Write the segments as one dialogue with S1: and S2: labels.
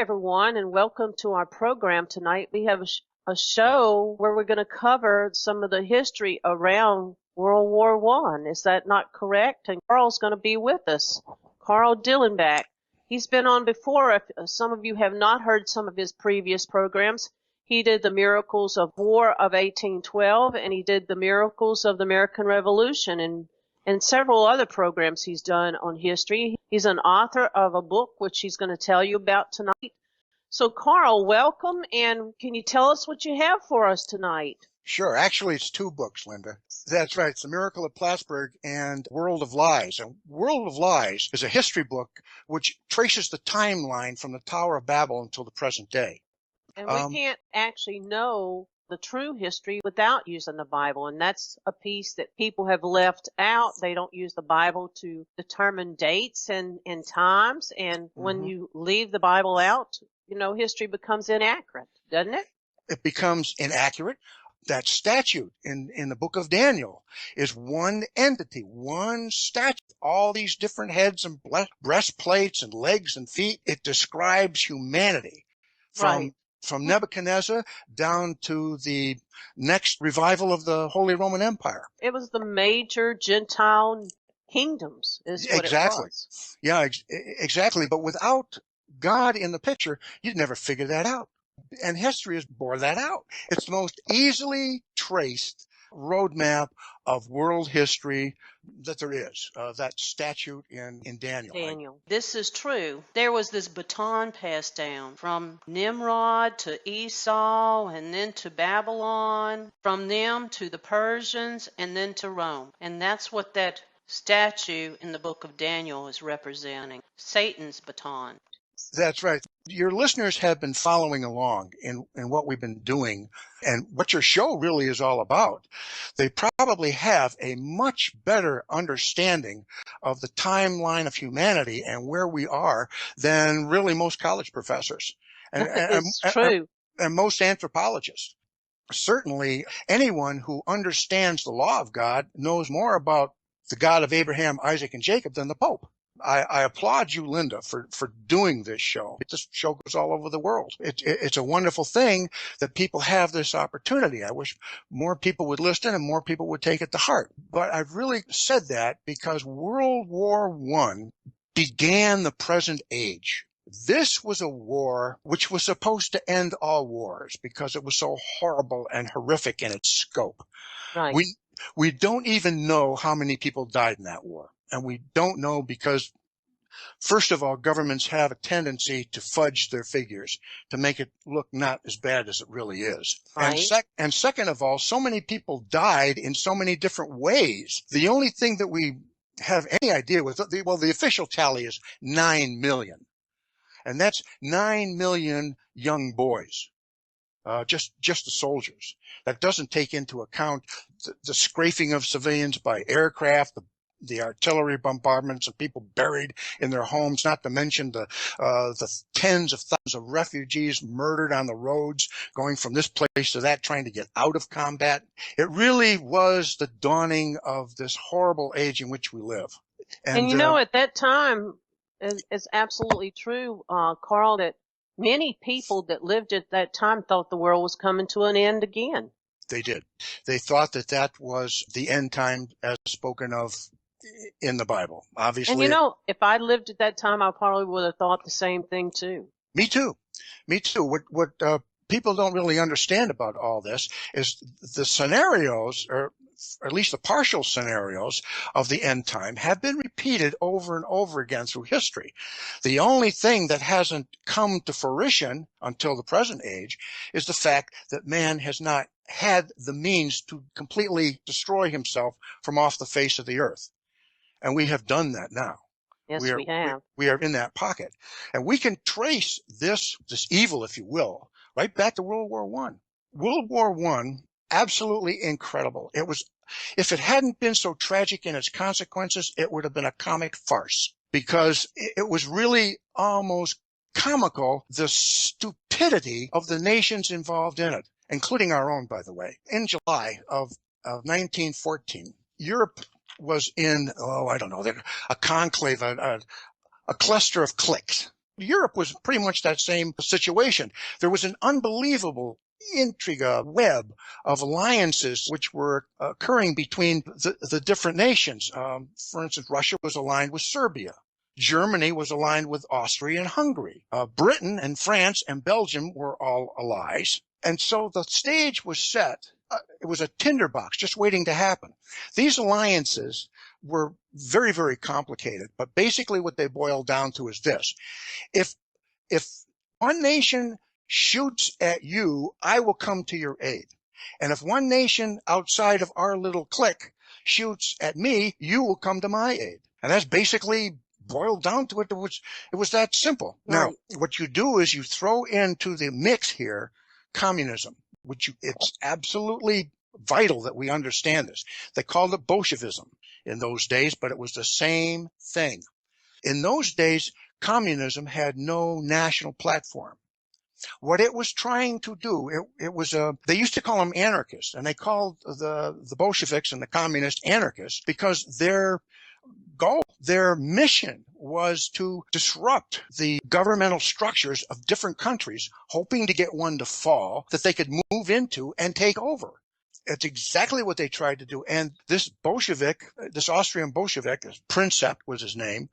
S1: everyone, and welcome to our program tonight. We have a show where we're going to cover some of the history around World War One. Is that not correct? And Carl's going to be with us. Carl Dillenbach. He's been on before. If some of you have not heard some of his previous programs, he did the Miracles of War of 1812, and he did the Miracles of the American Revolution, and several other programs he's done on history. He's an author of a book, which he's going to tell you about tonight. So, Carl, welcome, and can you tell us what you have for us tonight?
S2: Sure. Actually, it's two books, Linda. That's right. It's The Miracle of Plattsburgh and World of Lies. And World of Lies is a history book which traces the timeline from the Tower of Babel until the present day.
S1: And we can't actually know the true history without using the Bible, and that's a piece that people have left out. They don't use the Bible to determine dates and times, and when you leave the Bible out, history becomes inaccurate, doesn't it?
S2: It becomes inaccurate. That statute in the book of Daniel is one entity, one statute, all these different heads and breastplates and legs and feet. It describes humanity from Nebuchadnezzar down to the next revival of the Holy Roman Empire.
S1: It was the major Gentile kingdoms is what it was.
S2: Yeah, exactly. But without God in the picture, you'd never figure that out. And history has bore that out. It's the most easily traced roadmap of world history that there is, that statute in Daniel.
S1: This is true. There was this baton passed down from Nimrod to Esau and then to Babylon, from them to the Persians and then to Rome. And that's what that statue in the book of Daniel is representing, Satan's baton.
S2: That's right. Your listeners have been following along in what we've been doing and what your show really is all about. They probably have a much better understanding of the timeline of humanity and where we are than really most college professors and most anthropologists. Certainly, anyone who understands the law of God knows more about the God of Abraham, Isaac, and Jacob than the Pope. I applaud you, Linda, for doing this show. This show goes all over the world. It's a wonderful thing that people have this opportunity. I wish more people would listen and more people would take it to heart. But I've really said that because World War I began the present age. This was a war which was supposed to end all wars because it was so horrible and horrific in its scope.
S1: Right.
S2: We don't even know how many people died in that war. And we don't know because, first of all, governments have a tendency to fudge their figures to make it look not as bad as it really is.
S1: Right.
S2: And second of all, so many people died in so many different ways. The only thing that we have any idea with, the official tally is 9 million. And that's 9 million young boys. Just the soldiers. That doesn't take into account the strafing of civilians by aircraft, the artillery bombardments of people buried in their homes, not to mention the tens of thousands of refugees murdered on the roads, going from this place to that, trying to get out of combat. It really was the dawning of this horrible age in which we live.
S1: And at that time, it's absolutely true, Carl, that many people that lived at that time thought the world was coming to an end again.
S2: They did. They thought that was the end time as spoken of in the Bible, obviously.
S1: And if I lived at that time, I probably would have thought the same thing too.
S2: Me too. What people don't really understand about all this is the scenarios, or at least the partial scenarios of the end time, have been repeated over and over again through history. The only thing that hasn't come to fruition until the present age is the fact that man has not had the means to completely destroy himself from off the face of the earth. And we have done that now.
S1: Yes, we have.
S2: We are in that pocket. And we can trace this evil, if you will, right back to World War I. World War I, absolutely incredible. It was, if it hadn't been so tragic in its consequences, it would have been a comic farce because it was really almost comical, the stupidity of the nations involved in it, including our own, by the way. In July of 1914, Europe was in, a conclave, a cluster of cliques. Europe was pretty much that same situation. There was an unbelievable intrigue web of alliances which were occurring between the different nations. For instance, Russia was aligned with Serbia. Germany was aligned with Austria and Hungary. Britain and France and Belgium were all allies. And so the stage was set. It was a tinderbox just waiting to happen. These alliances were very, very complicated, but basically what they boiled down to is this. If one nation shoots at you, I will come to your aid. And if one nation outside of our little clique shoots at me, you will come to my aid. And that's basically boiled down to it. It was that simple.
S1: Right.
S2: Now, what you do is you throw into the mix here communism, it's absolutely vital that we understand this. They called it Bolshevism in those days, but it was the same thing. In those days, communism had no national platform. What it was trying to do, they used to call them anarchists, and they called the Bolsheviks and the communists anarchists because their goal, their mission was to disrupt the governmental structures of different countries, hoping to get one to fall that they could move into and take over. It's exactly what they tried to do. And this Bolshevik, this Austrian Bolshevik, Princeps was his name,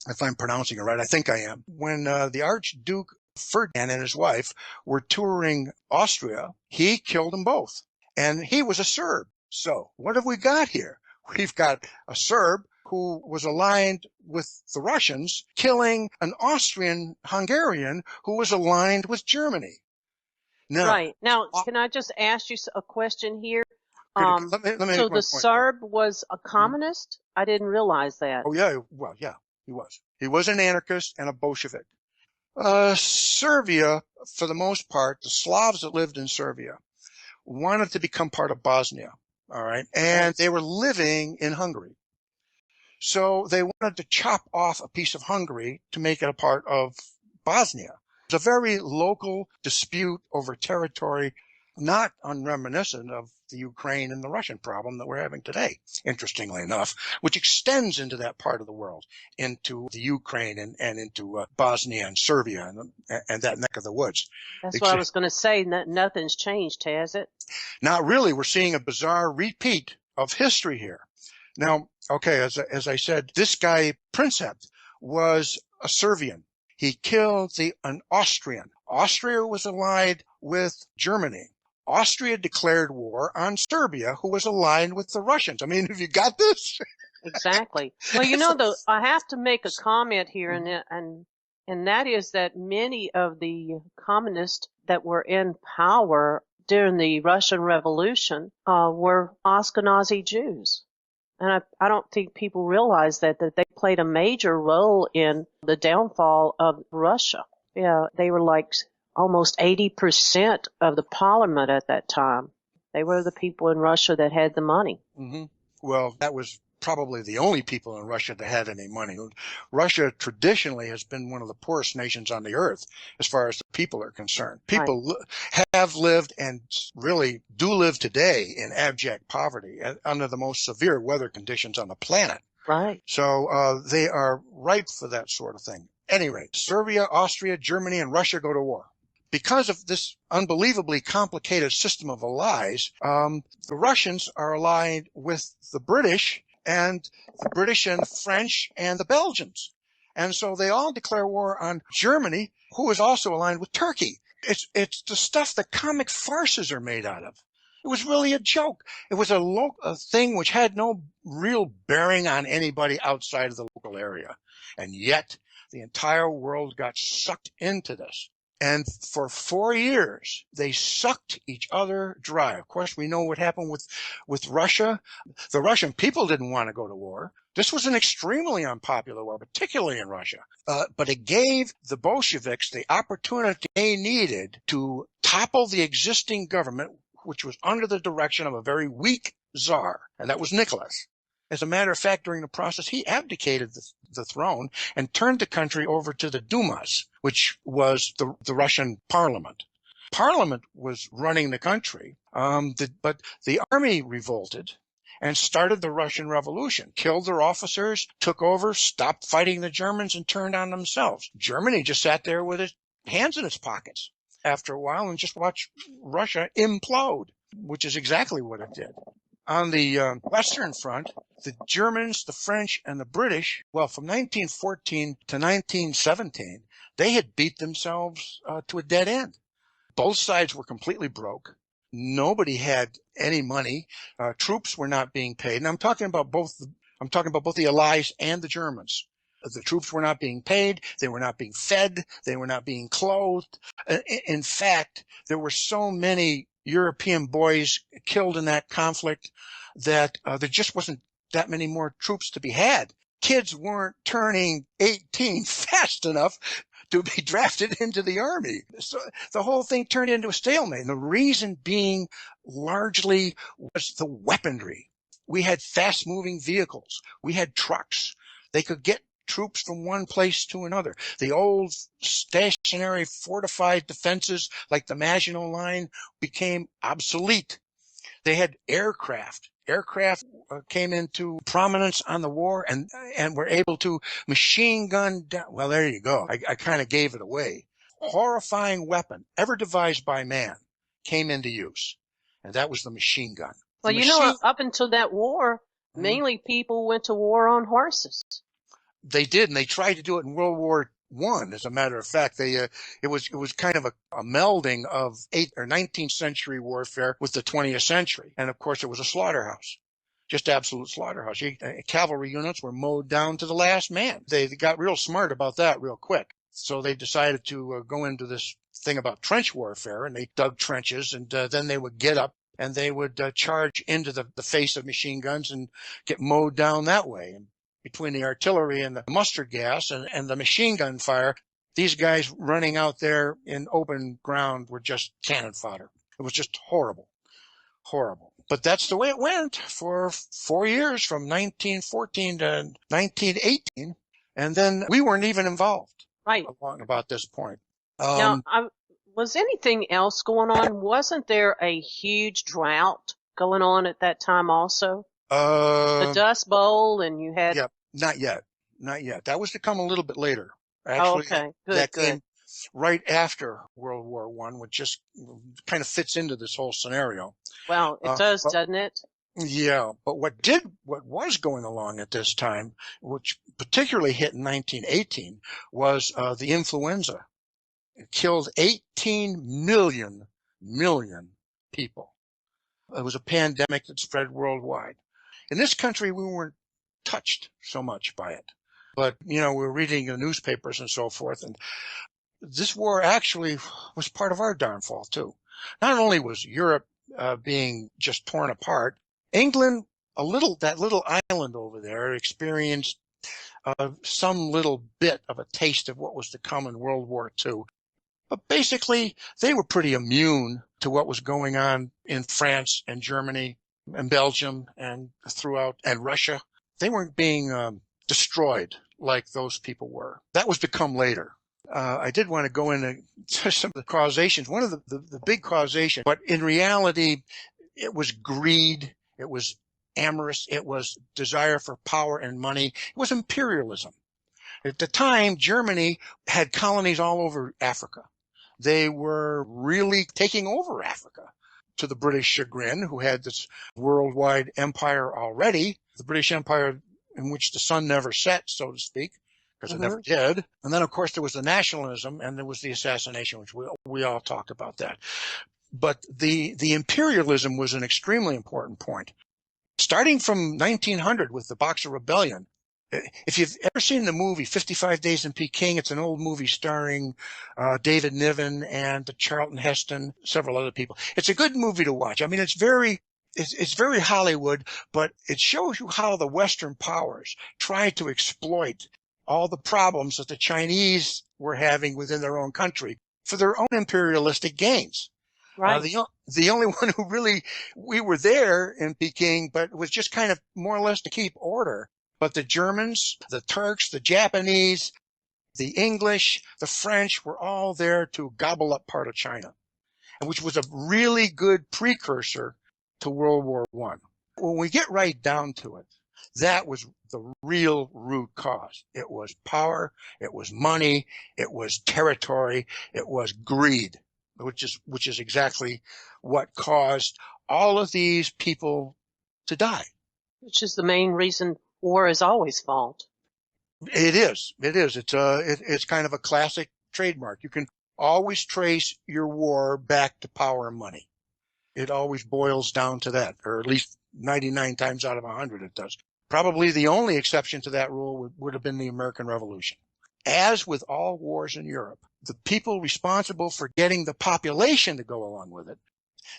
S2: if I'm pronouncing it right, I think I am. When the Archduke Ferdinand and his wife were touring Austria, he killed them both. And he was a Serb. So what have we got here? We've got a Serb who was aligned with the Russians, killing an Austrian Hungarian who was aligned with Germany. Now,
S1: right. Now, can I just ask you a question here?
S2: Let me
S1: so the Serb was a communist? I didn't realize that.
S2: Oh, yeah. Well, yeah, he was. He was an anarchist and a Bolshevik. Serbia, for the most part, the Slavs that lived in Serbia wanted to become part of Bosnia. All right. And they were living in Hungary. So they wanted to chop off a piece of Hungary to make it a part of Bosnia. It's a very local dispute over territory, not unreminiscent of the Ukraine and the Russian problem that we're having today, interestingly enough, which extends into that part of the world, into the Ukraine and into Bosnia and Serbia and that neck of the woods.
S1: That's what I was going to say. Nothing's changed, has it?
S2: Not really. We're seeing a bizarre repeat of history here. Now, okay, as I said, this guy, Princeps, was a Serbian. He killed an Austrian. Austria was allied with Germany. Austria declared war on Serbia, who was aligned with the Russians. I mean, have you got this?
S1: Exactly. Well, I have to make a comment here, and that is that many of the communists that were in power during the Russian Revolution were Ashkenazi Jews. And I don't think people realize that they played a major role in the downfall of Russia. Yeah, they were like almost 80% of the parliament at that time. They were the people in Russia that had the money.
S2: Mm-hmm. Well, that was probably the only people in Russia that had any money. Russia traditionally has been one of the poorest nations on the earth as far as the people are concerned. People have lived and really do live today in abject poverty under the most severe weather conditions on the planet.
S1: Right.
S2: So they are ripe for that sort of thing. At any rate, Serbia, Austria, Germany, and Russia go to war. Because of this unbelievably complicated system of allies, the Russians are allied with the British and French and the Belgians. And so they all declare war on Germany, who is also aligned with Turkey. It's the stuff that comic farces are made out of. It was really a joke. It was a thing which had no real bearing on anybody outside of the local area. And yet the entire world got sucked into this. And for 4 years, they sucked each other dry. Of course, we know what happened with Russia. The Russian people didn't want to go to war. This was an extremely unpopular war, particularly in Russia. But it gave the Bolsheviks the opportunity they needed to topple the existing government, which was under the direction of a very weak czar, and that was Nicholas. As a matter of fact, during the process, he abdicated the throne and turned the country over to the Dumas, which was the Russian parliament. Parliament was running the country, but the army revolted, and started the Russian Revolution, killed their officers, took over, stopped fighting the Germans, and turned on themselves. Germany just sat there with its hands in its pockets after a while and just watched Russia implode, which is exactly what it did. On the Western Front, the Germans, the French, and the British, well, from 1914 to 1917, they had beat themselves to a dead end. Both sides were completely broke. Nobody had any money. Troops were not being paid. And I'm talking about both the Allies and the Germans. The troops were not being paid. They were not being fed. They were not being clothed. In fact, there were so many European boys killed in that conflict that there just wasn't that many more troops to be had. Kids weren't turning 18 fast enough to be drafted into the army. So the whole thing turned into a stalemate. And the reason being largely was the weaponry. We had fast-moving vehicles. We had trucks. They could get troops from one place to another. The old stationary fortified defenses like the Maginot Line became obsolete. They had aircraft. Aircraft came into prominence on the war and were able to machine gun down. Well, there you go. I kind of gave it away. Horrifying weapon ever devised by man came into use, and that was the machine gun.
S1: Well, up until that war, mainly people went to war on horses.
S2: They did, and they tried to do it in World War I. As a matter of fact, it was kind of a melding of 8th or 19th century warfare with the 20th century, and of course it was a slaughterhouse, just absolute slaughterhouse. Cavalry units were mowed down to the last man. They got real smart about that real quick, so they decided to go into this thing about trench warfare, and they dug trenches, and then they would get up and they would charge into the face of machine guns and get mowed down that way. And between the artillery and the mustard gas and the machine gun fire, these guys running out there in open ground were just cannon fodder. It was just horrible, horrible. But that's the way it went for 4 years, from 1914 to 1918, and then we weren't even involved.
S1: Right.
S2: Along about this point.
S1: Now, was anything else going on? Wasn't there a huge drought going on at that time also? The Dust Bowl, and you had...
S2: Yeah, not yet. That was to come a little bit later.
S1: Actually, okay. Good.
S2: Came right after World War I, which just kind of fits into this whole scenario.
S1: Well, it does, doesn't it?
S2: Yeah, but what was going along at this time, which particularly hit in 1918, was the influenza. It killed 18 million people. It was a pandemic that spread worldwide. In this country, we weren't touched so much by it. But, we're reading the newspapers and so forth, and this war actually was part of our downfall, too. Not only was Europe being just torn apart, England, that little island over there, experienced some little bit of a taste of what was to come in World War II. But basically, they were pretty immune to what was going on in France and Germany and Belgium and Russia. They weren't being destroyed like those people were. That was to come later. I did want to go into some of the causations. One of the big causations, but in reality, it was greed. It was amorous. It was desire for power and money. It was imperialism. At the time, Germany had colonies all over Africa. They were really taking over Africa, to the British chagrin, who had this worldwide empire already, the British Empire in which the sun never set, so to speak, because it never did. And then, of course, there was the nationalism, and there was the assassination, which we all talked about that. But the imperialism was an extremely important point. Starting from 1900 with the Boxer Rebellion, if you've ever seen the movie 55 Days in Peking, it's an old movie starring David Niven and Charlton Heston, several other people. It's a good movie to watch. I mean, it's very Hollywood, but it shows you how the Western powers tried to exploit all the problems that the Chinese were having within their own country for their own imperialistic gains.
S1: Right.
S2: The only one who really, we were there in Peking, but it was just kind of more or less to keep order. But the Germans, the Turks, the Japanese, the English, the French were all there to gobble up part of China, and which was a really good precursor to World War I. When we get right down to it, that was the real root cause. It was power, it was money, it was territory, it was greed, which is exactly what caused all of these people to die.
S1: Which is the main reason war is always fought.
S2: It is. It's kind of a classic trademark. You can always trace your war back to power and money. It always boils down to that, or at least 99 times out of 100 it does. Probably the only exception to that rule would have been the American Revolution. As with all wars in Europe, the people responsible for getting the population to go along with it,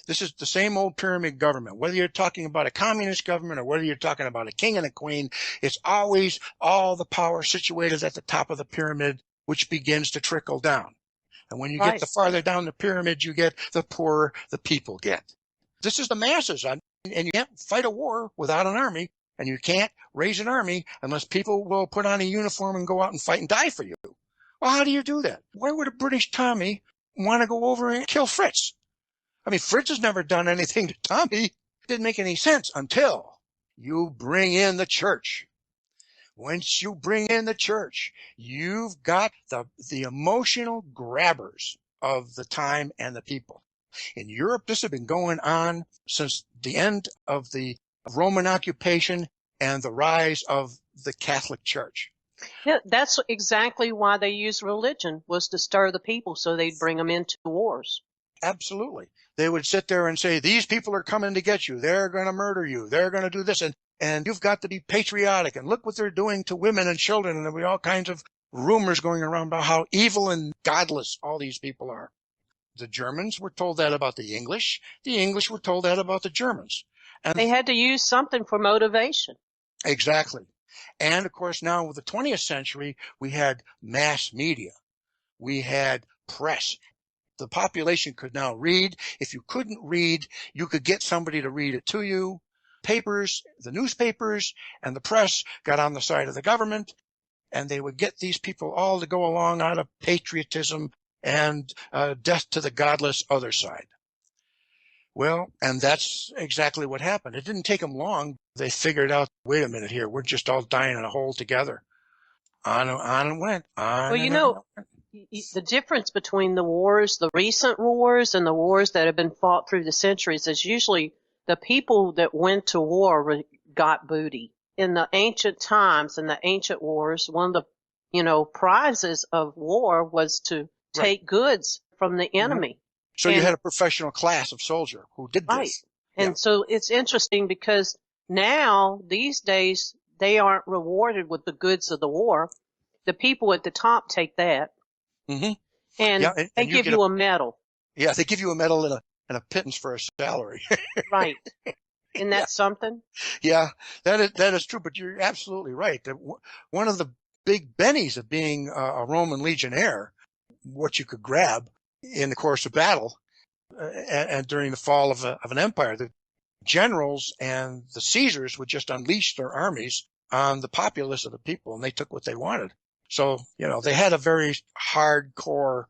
S2: this is the same old pyramid government. Whether you're talking about a communist government or whether you're talking about a king and a queen, it's always all the power situated at the top of the pyramid, which begins to trickle down. And when you get the farther down the pyramid you get, the poorer the people get. This is the masses. And you can't fight a war without an army, and you can't raise an army unless people will put on a uniform and go out and fight and die for you. Well, how do you do that? Why would a British Tommy want to go over and kill Fritz? I mean, Fritz has never done anything to Tommy. It didn't make any sense until you bring in the church. Once you bring in the church, you've got the emotional grabbers of the time and the people. In Europe, this has been going on since the end of the Roman occupation and the rise of the Catholic Church.
S1: Yeah, that's exactly why they used religion, was to stir the people so they'd bring them into wars.
S2: Absolutely. They would sit there and say, these people are coming to get you. They're going to murder you. They're going to do this. And you've got to be patriotic. And look what they're doing to women and children. And there'll be all kinds of rumors going around about how evil and godless all these people are. The Germans were told that about the English. The English were told that about the Germans. And
S1: they had to use something for motivation.
S2: Exactly. And of course, now with the 20th century, we had mass media. We had press. The population could now read. If you couldn't read, you could get somebody to read it to you. Papers, the newspapers, and the press got on the side of the government, and they would get these people all to go along out of patriotism and death to the godless other side. Well, and that's exactly what happened. It didn't take them long. They figured out, wait a minute here, we're just all dying in a hole together. On and went.
S1: Well, you know, the difference between the wars, the recent wars, and the wars that have been fought through the centuries is usually the people that went to war got booty. In the ancient times, in the ancient wars, one of the, prizes of war was to take goods from the enemy.
S2: So you had a professional class of soldier who did this.
S1: Right. And so it's interesting because now, these days, they aren't rewarded with the goods of the war. The people at the top take that.
S2: Mm-hmm.
S1: And they give you a medal.
S2: Yeah, they give you a medal and a pittance for a salary.
S1: Right. Isn't that something?
S2: Yeah, that is true, but you're absolutely right. One of the big bennies of being a Roman legionnaire, what you could grab in the course of battle and during the fall of an empire, the generals and the Caesars would just unleash their armies on the populace of the people, and they took what they wanted. So, they had a very hardcore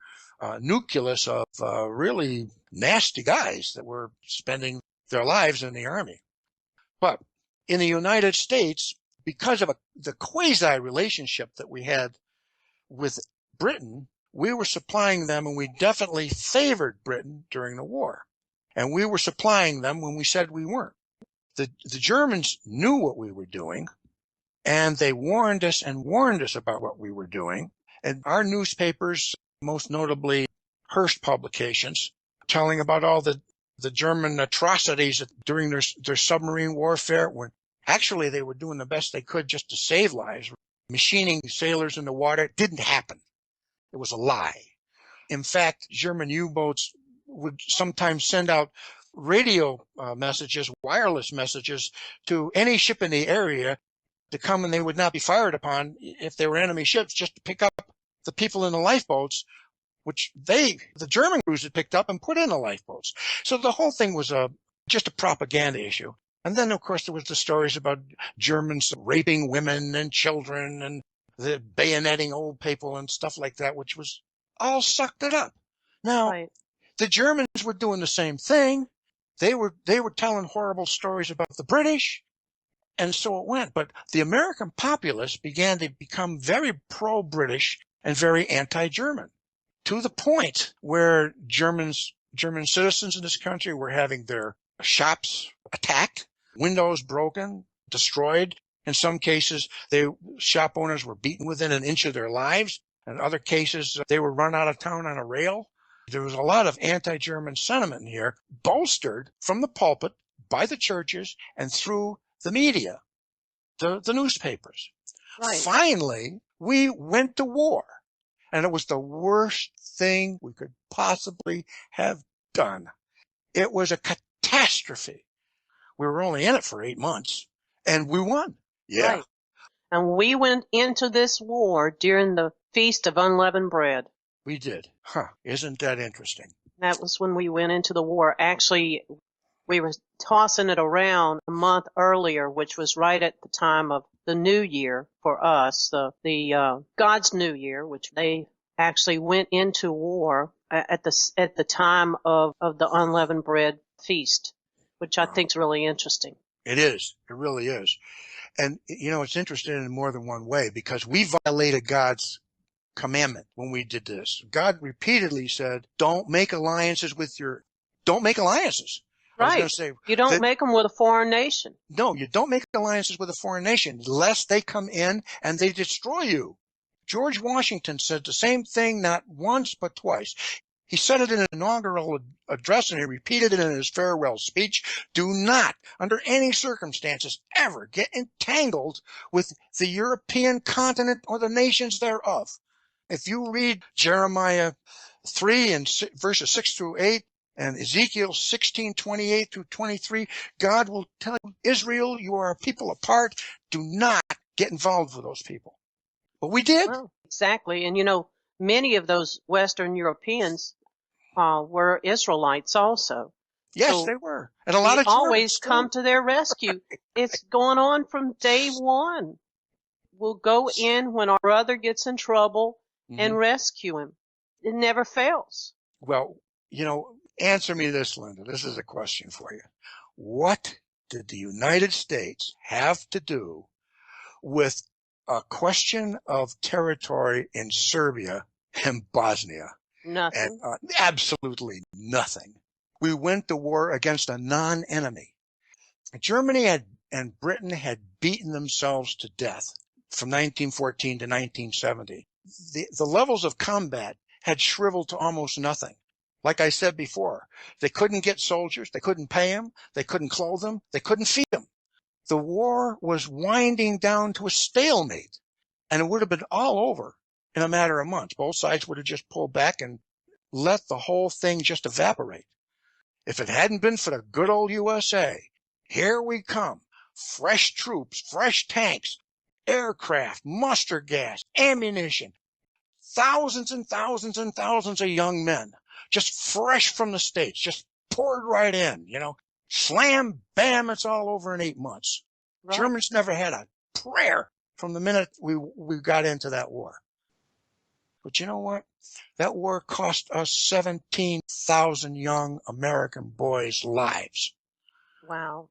S2: nucleus of really nasty guys that were spending their lives in the army. But in the United States, because of the quasi-relationship that we had with Britain, we were supplying them, and we definitely favored Britain during the war. And we were supplying them when we said we weren't. The Germans knew what we were doing, and they warned us about what we were doing. And our newspapers, most notably Hearst publications, telling about all the German atrocities during their submarine warfare, when actually they were doing the best they could just to save lives. Machining sailors in the water didn't happen. It was a lie. In fact, German U-boats would sometimes send out radio messages, wireless messages to any ship in the area to come, and they would not be fired upon if they were enemy ships, just to pick up the people in the lifeboats, which the German crews had picked up and put in the lifeboats. So the whole thing was just a propaganda issue. And then, of course, there was the stories about Germans raping women and children and the bayoneting old people and stuff like that, which was all sucked it up. Now, the Germans were doing the same thing. They were telling horrible stories about the British, and so it went. But the American populace began to become very pro-British and very anti-German, to the point where German citizens in this country were having their shops attacked, windows broken, destroyed. In some cases, shop owners were beaten within an inch of their lives. In other cases, they were run out of town on a rail. There was a lot of anti-German sentiment here, bolstered from the pulpit by the churches and through the media, the newspapers.
S1: Right.
S2: Finally, we went to war, and it was the worst thing we could possibly have done. It was a catastrophe. We were only in it for 8 months, and we won. Yeah.
S1: Right. And we went into this war during the Feast of Unleavened Bread.
S2: We did. Huh. Isn't that interesting?
S1: That was when we went into the war. Actually, we were tossing it around a month earlier, which was right at the time of the New Year for us, the God's New Year, which they actually went into war at the time of the Unleavened Bread Feast, which I think is really interesting.
S2: It is. It really is. And, it's interesting in more than one way, because we violated God's commandment when we did this. God repeatedly said, don't make alliances. I was
S1: Right.
S2: going to say,
S1: you don't make them with a foreign nation.
S2: No, you don't make alliances with a foreign nation, lest they come in and they destroy you. George Washington said the same thing not once but twice. He said it in an inaugural address, and he repeated it in his farewell speech. Do not, under any circumstances, ever get entangled with the European continent or the nations thereof. If you read Jeremiah 3 and verses 6 through 8 and Ezekiel 16:28 through 23, God will tell you, Israel, you are a people apart. Do not get involved with those people. But we did.
S1: Well, exactly. And, many of those Western Europeans were Israelites also.
S2: Yes,
S1: so
S2: they were. And a lot of
S1: always
S2: Germans
S1: come to their rescue. It's going on from day one. We'll go in when our brother gets in trouble and rescue him. It never fails.
S2: Well, answer me this, Linda. This is a question for you. What did the United States have to do with a question of territory in Serbia and Bosnia?
S1: Nothing.
S2: And absolutely nothing. We went to war against a non-enemy. Germany and Britain had beaten themselves to death from 1914 to 1970. The levels of combat had shriveled to almost nothing. Like I said before, they couldn't get soldiers, they couldn't pay them, they couldn't clothe them, they couldn't feed them. The war was winding down to a stalemate, and it would have been all over in a matter of months. Both sides would have just pulled back and let the whole thing just evaporate. If it hadn't been for the good old USA, here we come. Fresh troops, fresh tanks, aircraft, mustard gas, ammunition, thousands and thousands and thousands of young men, just fresh from the States, just poured right in, slam, bam, it's all over in 8 months. Right. Germans never had a prayer from the minute we got into that war. But you know what? That war cost us 17,000 young American boys' lives.
S1: Wow.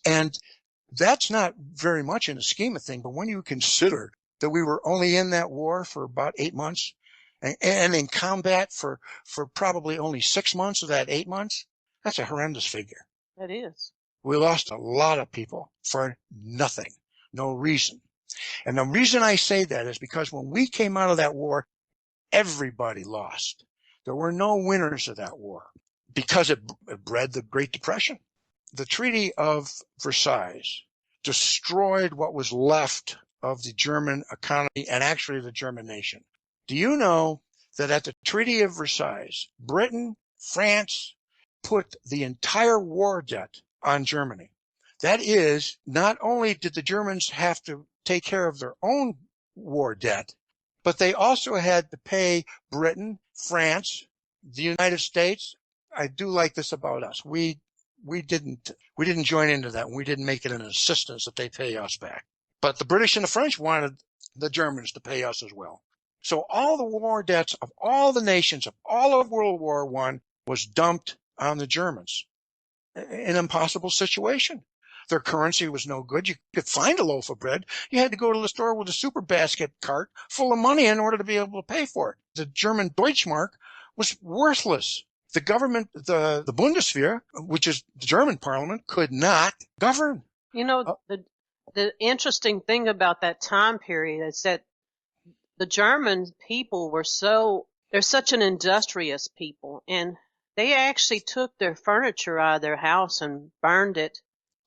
S2: And that's not very much in the scheme of things, but when you consider that we were only in that war for about 8 months and in combat for probably only 6 months of that 8 months, that's a horrendous figure.
S1: It is.
S2: We lost a lot of people for nothing, no reason. And the reason I say that is because when we came out of that war, everybody lost. There were no winners of that war because it bred the Great Depression. The Treaty of Versailles destroyed what was left of the German economy and actually the German nation. Do you know that at the Treaty of Versailles, Britain, France put the entire war debt on Germany? That is, not only did the Germans have to take care of their own war debt, but they also had to pay Britain, France, the United States. I do like this about us. We didn't join into that. We didn't make it an assistance that they pay us back. But the British and the French wanted the Germans to pay us as well. So all the war debts of all the nations of all of World War I was dumped on the Germans. an impossible situation. Their currency was no good. You could find a loaf of bread. You had to go to the store with a super basket cart full of money in order to be able to pay for it. The German Deutschmark was worthless. The government, the Bundeswehr, which is the German parliament, could not govern.
S1: You know, the interesting thing about that time period is that the German people they're such an industrious people, and they actually took their furniture out of their house and burned it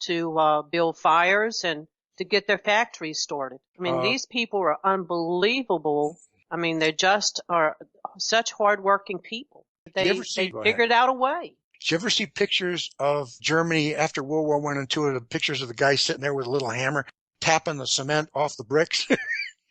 S1: to build fires and to get their factories started. I mean, these people are unbelievable. I mean, they just are such hardworking people. They figured out a way.
S2: Did you ever see pictures of Germany after World War I and II, the pictures of the guy sitting there with a little hammer tapping the cement off the bricks?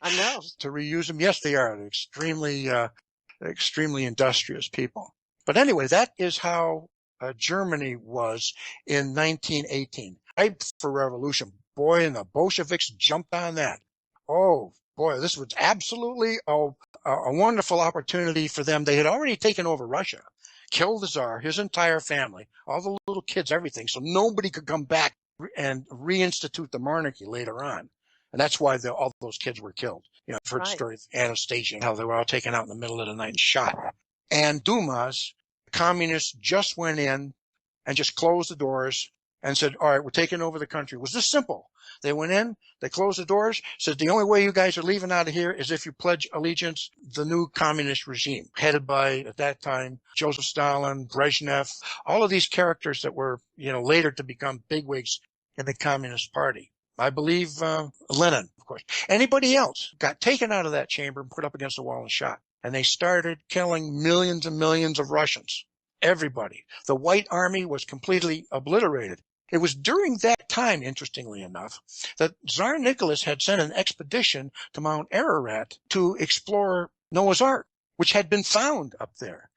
S1: I know.
S2: To reuse them? Yes, they are. They're extremely industrious people. But anyway, that is how Germany was in 1918. Ripe for revolution. Boy, and the Bolsheviks jumped on that. Oh, boy, this was absolutely a wonderful opportunity for them. They had already taken over Russia, killed the Tsar, his entire family, all the little kids, everything, so nobody could come back and reinstitute the monarchy later on. And that's why all those kids were killed. You know, I've heard the story of Anastasia and how they were all taken out in the middle of the night and shot. And Dumas, the communists just went in and just closed the doors and said, all right, we're taking over the country. It was this simple. They went in, they closed the doors, said the only way you guys are leaving out of here is if you pledge allegiance to the new communist regime, headed by, at that time, Joseph Stalin, Brezhnev, all of these characters that were, later to become bigwigs in the Communist Party. I believe Lenin, of course. Anybody else got taken out of that chamber and put up against the wall and shot. And they started killing millions and millions of Russians. Everybody. The White Army was completely obliterated. It was during that time, interestingly enough, that Tsar Nicholas had sent an expedition to Mount Ararat to explore Noah's Ark, which had been found up there.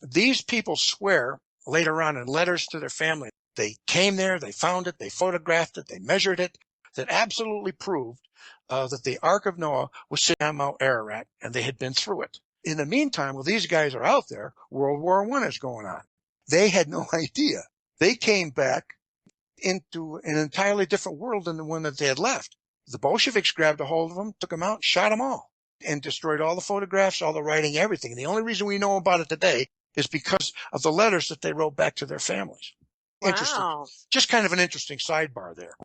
S2: These people swear later on in letters to their family, they came there, they found it, they photographed it, they measured it, that absolutely proved that the Ark of Noah was sitting on Mount Ararat, and they had been through it. In the meantime, while these guys are out there, World War I is going on. They had no idea. They came back into an entirely different world than the one that they had left. The Bolsheviks grabbed a hold of them, took them out, shot them all, and destroyed all the photographs, all the writing, everything. And the only reason we know about it today is because of the letters that they wrote back to their families.
S1: Wow.
S2: Interesting. Just kind of an interesting sidebar there.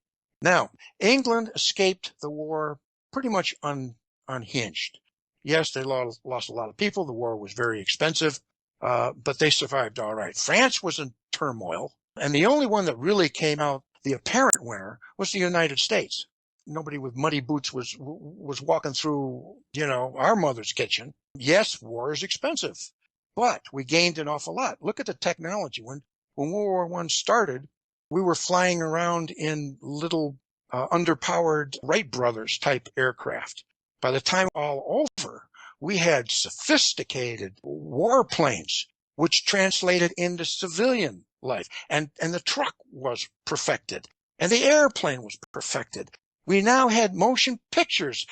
S2: Now, England escaped the war pretty much unhinged. Yes, they lost a lot of people. The war was very expensive, but they survived all right. France was in turmoil, and the only one that really came out the apparent winner was the United States. Nobody with muddy boots was walking through, our mother's kitchen. Yes, war is expensive, but we gained an awful lot. Look at the technology. When World War I started, we were flying around in little underpowered Wright Brothers type aircraft. By the time all over, we had sophisticated warplanes, which translated into civilian life. And the truck was perfected, and the airplane was perfected. We now had motion pictures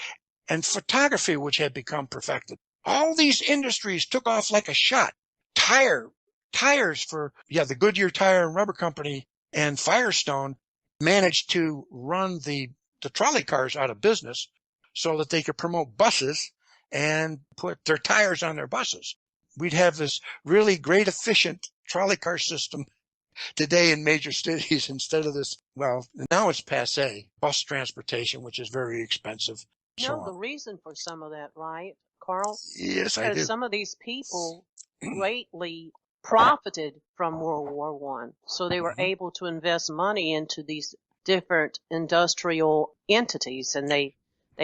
S2: and photography, which had become perfected. All these industries took off like a shot. Tires for, the Goodyear Tire and Rubber Company and Firestone managed to run the trolley cars out of business so that they could promote buses and put their tires on their buses. We'd have this really great, efficient trolley car system today in major cities instead of this, now it's passé, bus transportation, which is very expensive.
S1: The reason for some of that, right, Carl?
S2: Yes, I do.
S1: Because some of these people greatly profited from World War I, so they were able to invest money into these different industrial entities, and they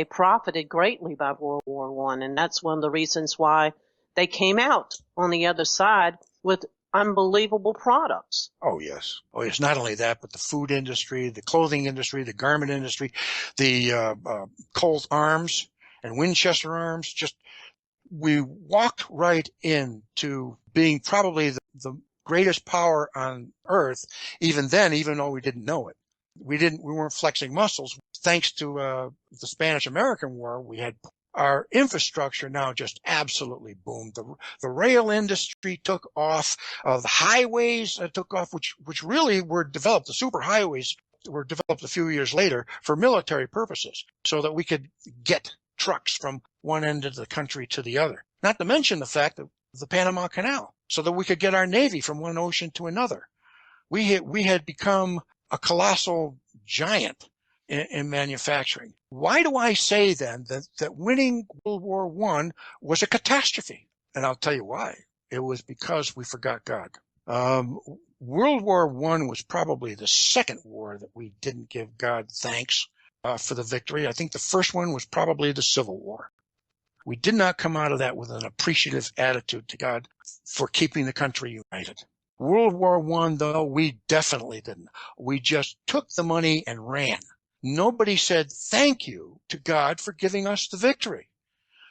S1: profited greatly by World War I, and that's one of the reasons why they came out on the other side with unbelievable products.
S2: Oh, yes. Not only that, but the food industry, the clothing industry, the garment industry, the Colt arms and Winchester arms. We walked right into being probably the greatest power on earth, even then, even though we didn't know it. We weren't flexing muscles. Thanks to the Spanish-American War, we had our infrastructure now just absolutely boomed. The rail industry took off. The highways took off, which really were developed. The superhighways were developed a few years later for military purposes, so that we could get trucks from one end of the country to the other. Not to mention the fact that the Panama Canal, so that we could get our Navy from one ocean to another. We had become a colossal giant in manufacturing. Why do I say then that winning World War I was a catastrophe? And I'll tell you why. It was because we forgot God. World War I was probably the second war that we didn't give God thanks for the victory. I think the first one was probably the Civil War. We did not come out of that with an appreciative attitude to God for keeping the country united. World War I, though, we definitely didn't. We just took the money and ran. Nobody said thank you to God for giving us the victory.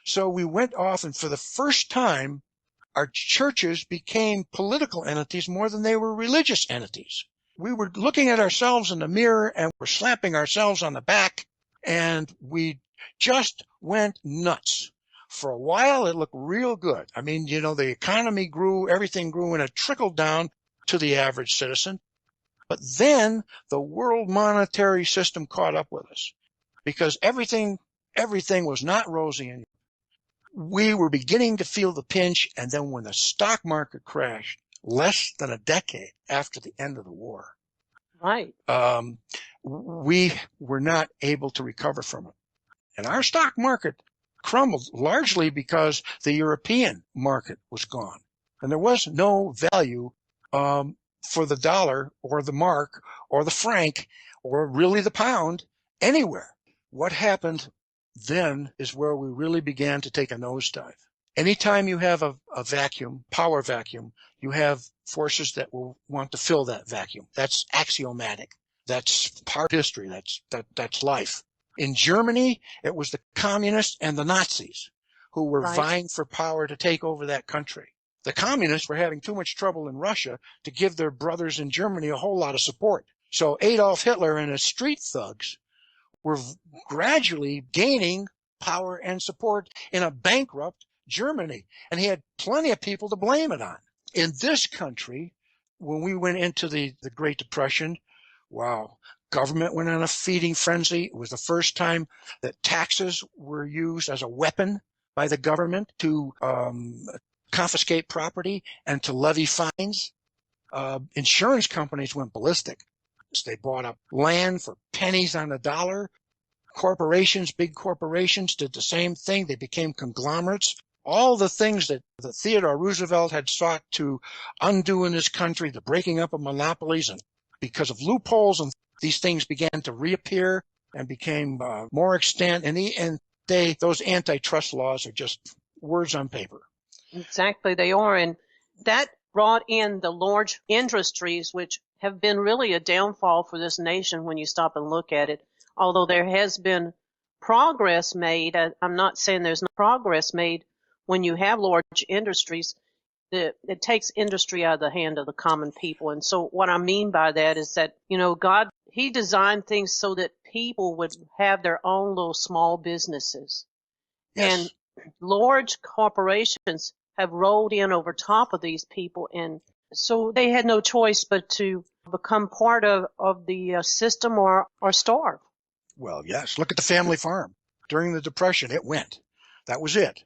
S2: So we went off, and for the first time, our churches became political entities more than they were religious entities. We were looking at ourselves in the mirror and we're slapping ourselves on the back, and we just went nuts. For a while, it looked real good. I mean, the economy grew, everything grew, and it trickled down to the average citizen. But then the world monetary system caught up with us, because everything was not rosy anymore. We were beginning to feel the pinch, and then when the stock market crashed less than a decade after the end of the war,
S1: right,
S2: we were not able to recover from it. And our stock market crumbled largely because the European market was gone, and there was no value for the dollar or the mark or the franc or really the pound anywhere. What happened then is where we really began to take a nosedive. Anytime you have a vacuum, power vacuum, you have forces that will want to fill that vacuum. That's axiomatic. That's part of history. That's life. In Germany, it was the communists and the Nazis who were vying for power to take over that country. The communists were having too much trouble in Russia to give their brothers in Germany a whole lot of support. So Adolf Hitler and his street thugs were gradually gaining power and support in a bankrupt Germany, and he had plenty of people to blame it on. In this country, when we went into the Great Depression, wow, government went on a feeding frenzy. It was the first time that taxes were used as a weapon by the government to confiscate property and to levy fines. Insurance companies went ballistic. They bought up land for pennies on the dollar. Big corporations did the same thing. They became conglomerates. All the things that Theodore Roosevelt had sought to undo in this country, the breaking up of monopolies, and because of loopholes, and these things began to reappear and became more extant. And those antitrust laws are just words on paper.
S1: Exactly, they are. And that brought in the large industries, which have been really a downfall for this nation when you stop and look at it. Although there has been progress made, I'm not saying there's no progress made when you have large industries. It takes industry out of the hand of the common people. And so what I mean by that is that, God, He designed things so that people would have their own little small businesses.
S2: Yes.
S1: And large corporations have rolled in over top of these people, and so they had no choice but to become part of the system or starve.
S2: Well, yes. Look at the family farm. During the Depression, it went. That was it.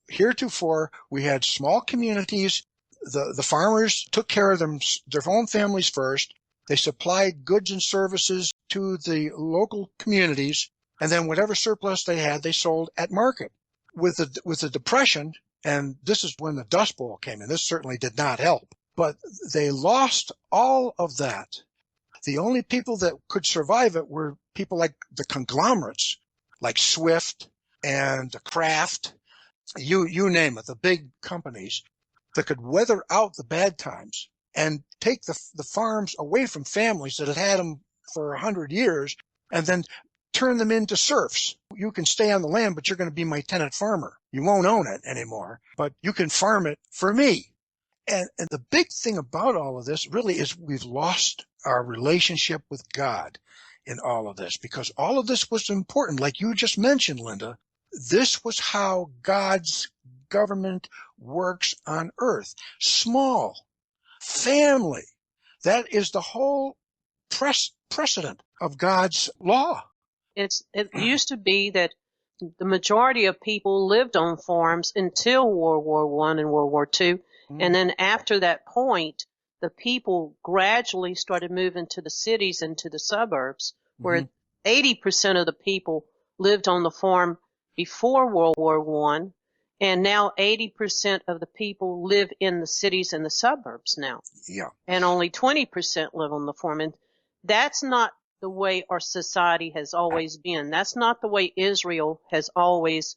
S2: Heretofore, we had small communities. The farmers took care of their own families first. They supplied goods and services to the local communities, and then whatever surplus they had, they sold at market. With the Depression, and this is when the Dust Bowl came in, this certainly did not help, but they lost all of that. The only people that could survive it were people like the conglomerates, like Swift and Kraft, you name it, the big companies that could weather out the bad times and take the farms away from families that had had them for 100 years and then turn them into serfs. You can stay on the land, but you're going to be my tenant farmer. You won't own it anymore, but you can farm it for me. And the big thing about all of this really is we've lost our relationship with God in all of this, because all of this was important. Like you just mentioned, Linda, This was how God's government works on earth. Small, family. That is the whole precedent of God's law.
S1: It used to be that the majority of people lived on farms until World War I and World War II. And then after that point, the people gradually started moving to the cities and to the suburbs, where 80% of the people lived on the farm before World War I, and now 80% of the people live in the cities and the suburbs now.
S2: Yeah.
S1: And only 20% live on the farm. And that's not the way our society has always been. That's not the way Israel has always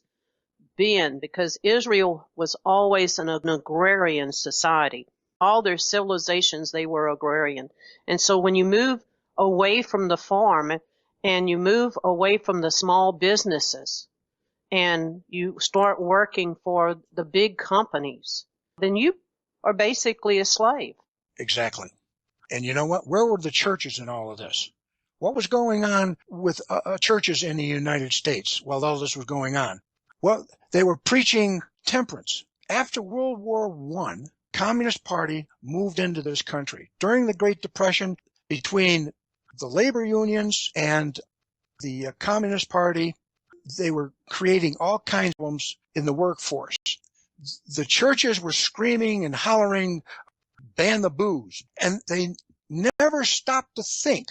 S1: been, because Israel was always an agrarian society. All their civilizations, they were agrarian. And so when you move away from the farm and you move away from the small businesses and you start working for the big companies, then you are basically a slave.
S2: Exactly. And you know what? Where were the churches in all of this? What was going on with churches in the United States while all this was going on? Well, they were preaching temperance. After World War I, Communist Party moved into this country. During the Great Depression, between the labor unions and the Communist Party, they were creating all kinds of problems in the workforce. The churches were screaming and hollering, ban the booze. And they never stopped to think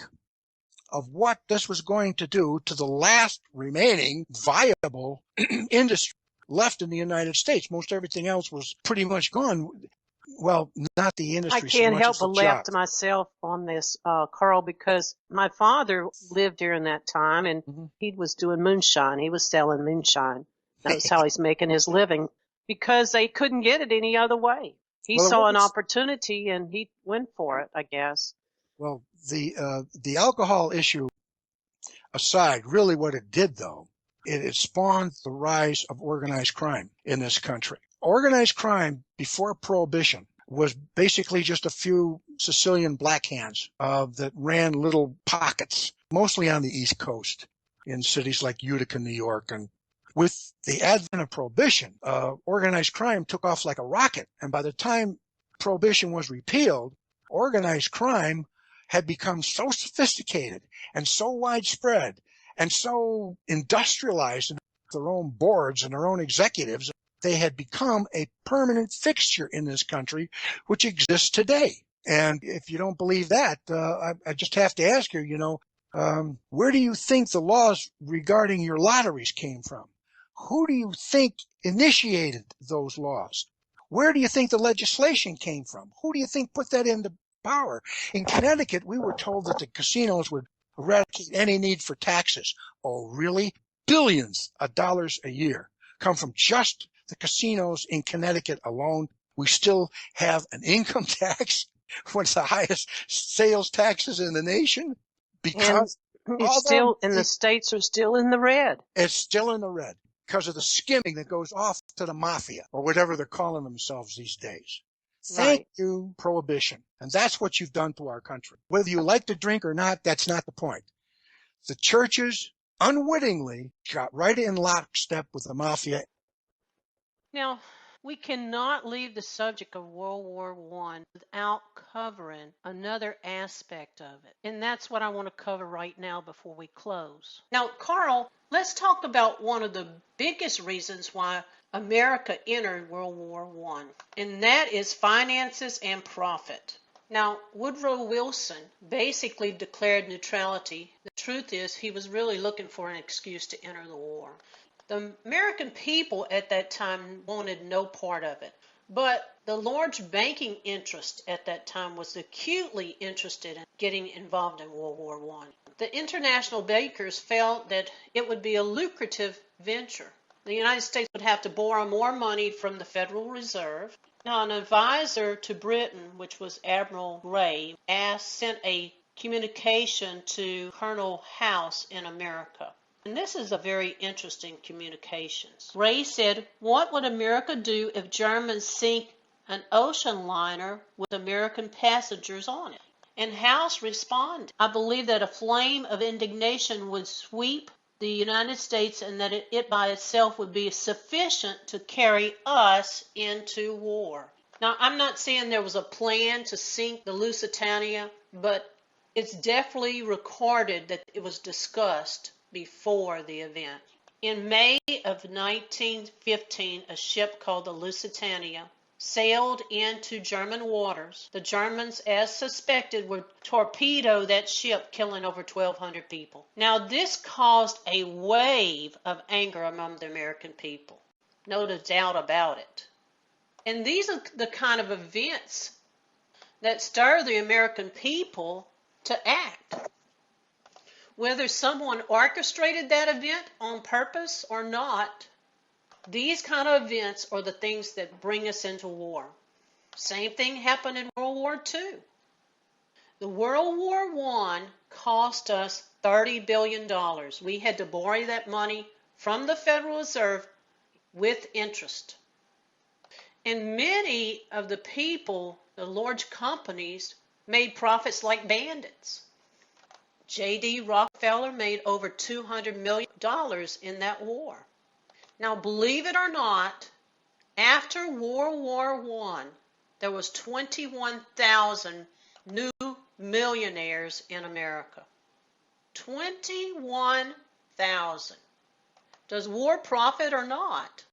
S2: of what this was going to do to the last remaining viable industry left in the United States. Most everything else was pretty much gone. Well, not the industry.
S1: I can't
S2: so much
S1: help
S2: as
S1: but
S2: the
S1: laugh
S2: job.
S1: to myself on this, Carl, because my father lived during that time and he was doing moonshine. He was selling moonshine. That was how he's making his living, because they couldn't get it any other way. He
S2: Well, it
S1: saw an
S2: was-
S1: opportunity and he went for it, I guess.
S2: Well, the alcohol issue aside, really what it did, though, it spawned the rise of organized crime in this country. Organized crime before Prohibition was basically just a few Sicilian black hands that ran little pockets, mostly on the East Coast, in cities like Utica, New York. And with the advent of Prohibition, organized crime took off like a rocket. And by the time Prohibition was repealed, organized crime had become so sophisticated and so widespread and so industrialized in their own boards and their own executives, they had become a permanent fixture in this country, which exists today. And if you don't believe that, I just have to ask you, where do you think the laws regarding your lotteries came from? Who do you think initiated those laws? Where do you think the legislation came from? Who do you think put that into power? In Connecticut, we were told that the casinos would eradicate any need for taxes. Oh, really? Billions of dollars a year come from just the casinos in Connecticut alone. We still have an income tax, one of the highest sales taxes in the nation, because
S1: The states are still in the red.
S2: It's still in the red because of the skimming that goes off to the mafia or whatever they're calling themselves these days. Thank you, Prohibition. And that's what you've done to our country. Whether you like to drink or not, that's not the point. The churches unwittingly got right in lockstep with the mafia.
S1: Now, we cannot leave the subject of World War I without covering another aspect of it. And that's what I want to cover right now before we close. Now, Carl, let's talk about one of the biggest reasons why America entered World War I, and that is finances and profit. Now, Woodrow Wilson basically declared neutrality. The truth is, he was really looking for an excuse to enter the war. The American people at that time wanted no part of it, but the large banking interest at that time was acutely interested in getting involved in World War I. The international bankers felt that it would be a lucrative venture. The United States would have to borrow more money from the Federal Reserve. Now, an advisor to Britain, which was Admiral Grey, sent a communication to Colonel House in America. And this is a very interesting communication. Ray said, "What would America do if Germans sink an ocean liner with American passengers on it?" And House responded, "I believe that a flame of indignation would sweep
S3: the United States, and that it by itself would be sufficient to carry us into war. Now, I'm not saying there was a plan to sink the Lusitania, but it's definitely recorded that it was discussed before the event. In May of 1915, a ship called the Lusitania sailed into German waters. The Germans, as suspected, would torpedo that ship, killing over 1,200 people. Now, this caused a wave of anger among the American people. No doubt about it. And these are the kind of events that stir the American people to act. Whether someone orchestrated that event on purpose or not, these kind of events are the things that bring us into war. Same thing happened in World War II. The World War I cost us $30 billion. We had to borrow that money from the Federal Reserve with interest. And many of the people, the large companies, made profits like bandits. J.D. Rockefeller made over $200 million in that war. Now, believe it or not, after World War I, there was 21,000 new millionaires in America. 21,000. Does war profit or not?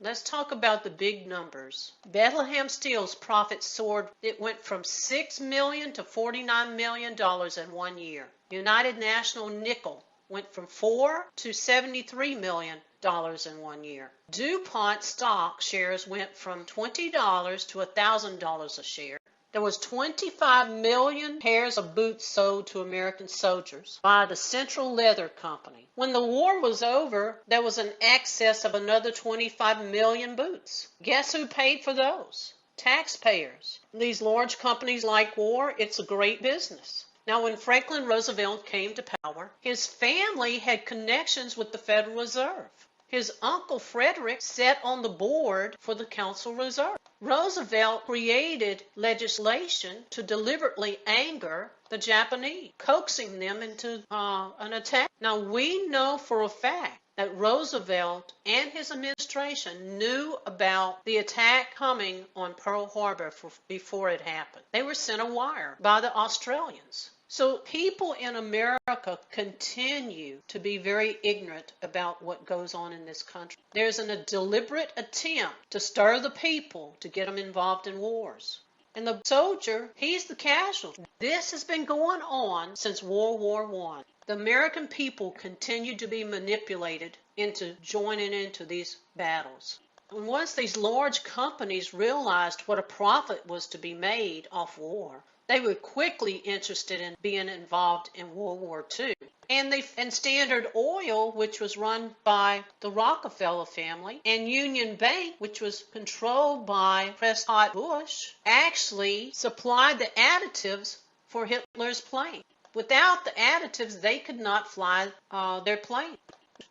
S3: Let's talk about the big numbers. Bethlehem Steel's profit soared. It went from $6 million to $49 million in 1 year. United National Nickel went from $4 to $73 million in 1 year. DuPont stock shares went from $20 to $1,000 a share. There was 25 million pairs of boots sold to American soldiers by the Central Leather Company. When the war was over, there was an excess of another 25 million boots. Guess who paid for those? Taxpayers. These large companies like war. It's a great business. Now, when Franklin Roosevelt came to power, his family had connections with the Federal Reserve. His uncle Frederick sat on the board for the Council Reserve. Roosevelt created legislation to deliberately anger the Japanese, coaxing them into an attack. Now, we know for a fact that Roosevelt and his administration knew about the attack coming on Pearl Harbor before it happened. They were sent a wire by the Australians. So people in America continue to be very ignorant about what goes on in this country. There's a deliberate attempt to stir the people to get them involved in wars. And the soldier, he's the casualty. This has been going on since World War I. The American people continue to be manipulated into joining into these battles. And once these large companies realized what a profit was to be made off war, they were quickly interested in being involved in World War II. And Standard Oil, which was run by the Rockefeller family, and Union Bank, which was controlled by Prescott Bush, actually supplied the additives for Hitler's plane. Without the additives, they could not fly their plane.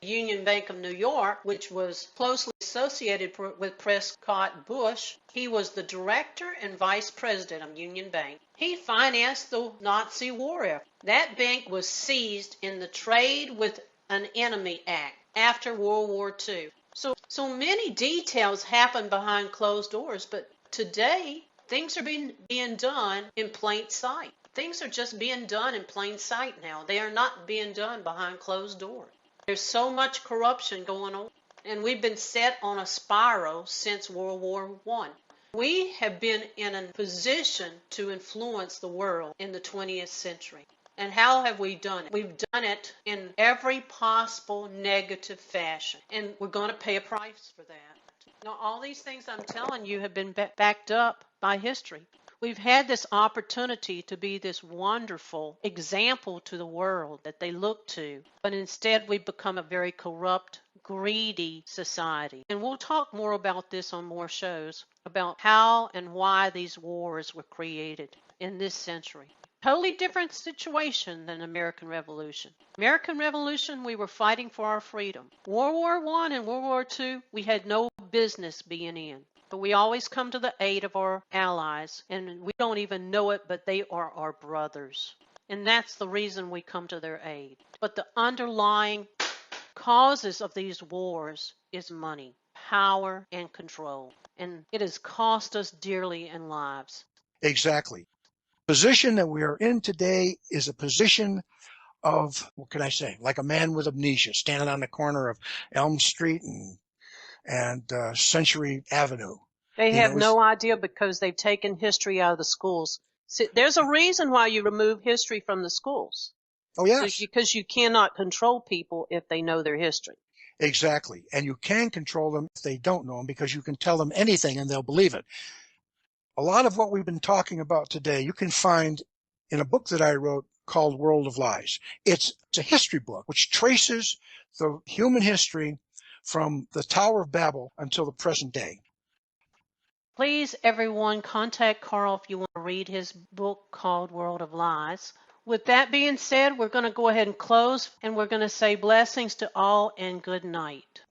S3: Union Bank of New York, which was closely associated with Prescott Bush, he was the director and vice president of Union Bank. He financed the Nazi war effort. That bank was seized in the Trade with an Enemy Act after World War II. So many details happen behind closed doors, but today things are being done in plain sight. Things are just being done in plain sight now. They are not being done behind closed doors. There's so much corruption going on, and we've been set on a spiral since World War I. We have been in a position to influence the world in the 20th century. And how have we done it? We've done it in every possible negative fashion, and we're going to pay a price for that. Now, all these things I'm telling you have been backed up by history. We've had this opportunity to be this wonderful example to the world that they look to, but instead we've become a very corrupt, greedy society. And we'll talk more about this on more shows, about how and why these wars were created in this century. Totally different situation than the American Revolution. American Revolution, we were fighting for our freedom. World War I and World War II, we had no business being in. But we always come to the aid of our allies, and we don't even know it, but they are our brothers. And that's the reason we come to their aid. But the underlying causes of these wars is money, power, and control. And it has cost us dearly in lives.
S2: Exactly. Position that we are in today is a position of, what can I say, like a man with amnesia standing on the corner of Elm Street and Century Avenue.
S1: They
S2: You
S1: have
S2: know,
S1: no idea because they've taken history out of the schools. See, there's a reason why you remove history from the schools.
S2: oh yes,
S1: Because you cannot control people if they know their history.
S2: exactly. And you can control them if they don't know them because you can tell them anything and they'll believe it. A lot of what we've been talking about today, you can find in a book that I wrote called World of Lies. It's a history book which traces the human history from the Tower of Babel until the present day.
S3: Please, everyone, contact Carl if you want to read his book called World of Lies. With that being said, we're going to go ahead and close, and we're going to say blessings to all and good night.